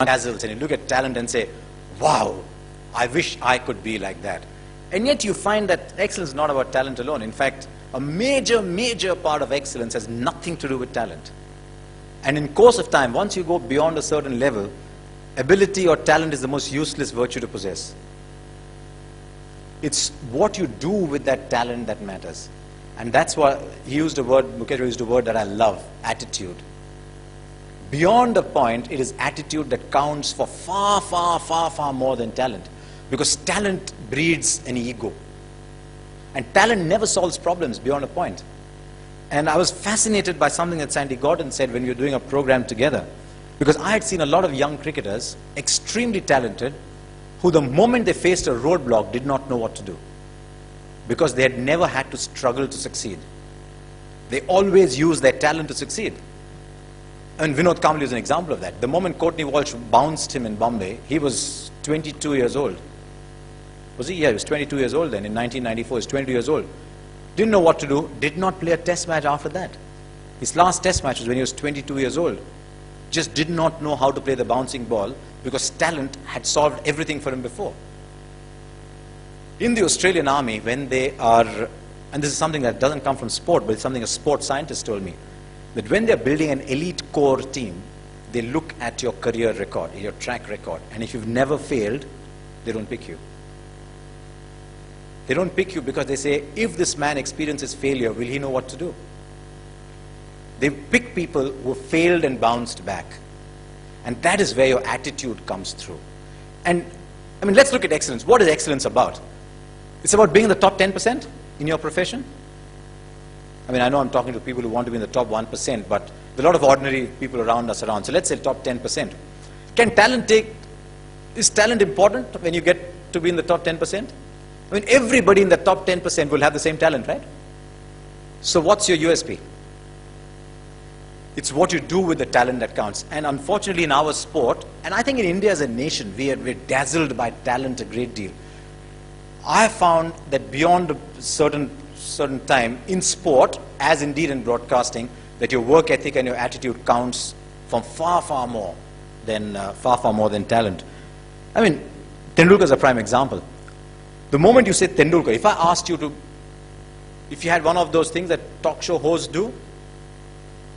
dazzles and you look at talent and say, wow, I wish I could be like that. And yet you find that excellence is not about talent alone. In fact, a major part of excellence has nothing to do with talent. And in course of time, once you go beyond a certain level, ability or talent is the most useless virtue to possess. It's what you do with that talent that matters. And that's why he used a word, Mukesh used a word that I love, attitude. Beyond a point, it is attitude that counts for far more than talent. Because talent breeds an ego. And talent never solves problems beyond a point. And I was fascinated by something that Sandy Gordon said when we were doing a program together. Because I had seen a lot of young cricketers, extremely talented, who the moment they faced a roadblock did not know what to do. Because they had never had to struggle to succeed. They always used their talent to succeed. And Vinod Kambli is an example of that. The moment Courtney Walsh bounced him in Bombay, he was 22 years old. Was he? Yeah, he was 22 years old then. In 1994, he was 22 years old. Didn't know what to do, did not play a test match after that. His last test match was when he was 22 years old. Just did not know how to play the bouncing ball because talent had solved everything for him before. In the Australian Army, when they are, and this is something that doesn't come from sport, but it's something a sports scientist told me, that when they're building an elite core team, they look at your career record, your track record, and if you've never failed, they don't pick you. They don't pick you because they say, if this man experiences failure, will he know what to do? They pick people who failed and bounced back. And that is where your attitude comes through. And, I mean, let's look at excellence. What is excellence about? It's about being in the top 10% in your profession. I mean, I know I'm talking to people who want to be in the top 1%, but there are a lot of ordinary people around us around. So let's say top 10%. Is talent important when you get to be in the top 10%? I mean, everybody in the top 10% will have the same talent, right? So what's your USP? It's what you do with the talent that counts. And unfortunately in our sport, and I think in India as a nation, we're dazzled by talent a great deal. I found that beyond a certain time in sport, as indeed in broadcasting, that your work ethic and your attitude counts from far more than talent. I mean, Tendulkar is a prime example. The moment you say Tendulkar, if I asked you to, if you had one of those things that talk show hosts do,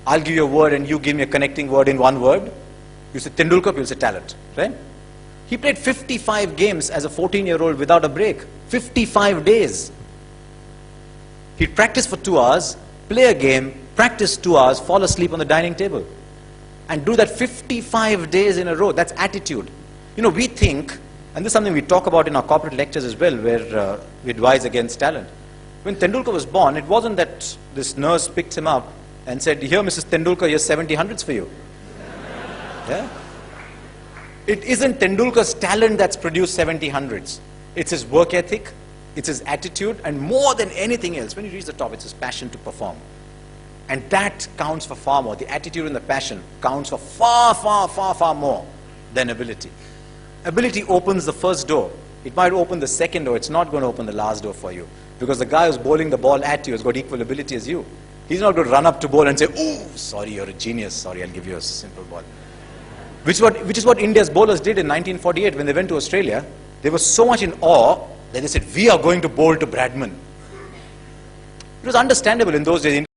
I'll give you a word and you give me a connecting word in one word. You say Tendulkar, you'll say talent, right? He played 55 games as a 14-year-old without a break. 55 days. He'd practice for 2 hours, play a game, practice 2 hours, fall asleep on the dining table. And do that 55 days in a row. That's attitude. You know, we think, and this is something we talk about in our corporate lectures as well, where we advise against talent. When Tendulkar was born, it wasn't that this nurse picked him up and said, here, Mrs. Tendulkar, here's 70 hundreds for you. Yeah? It isn't Tendulkar's talent that's produced 70 hundreds. It's his work ethic, it's his attitude, and more than anything else, when you reach the top, it's his passion to perform. And that counts for far more. The attitude and the passion counts for far more than ability. Ability opens the first door. It might open the second door. It's not going to open the last door for you. Because the guy who's bowling the ball at you has got equal ability as you. He's not going to run up to bowl and say, oh, sorry, you're a genius. Sorry, I'll give you a simple ball. Which is what India's bowlers did in 1948 when they went to Australia. They were so much in awe that they said, we are going to bowl to Bradman. It was understandable in those days.